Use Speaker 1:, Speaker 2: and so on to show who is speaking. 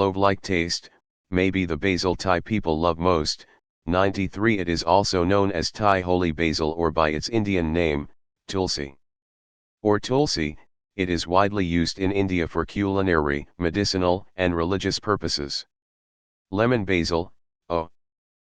Speaker 1: clove-like taste, may be the basil Thai people love most. 93 It is also known as Thai holy basil or by its Indian name, tulsi. Or tulsi, it is widely used in India for culinary, medicinal, and religious purposes. Lemon basil,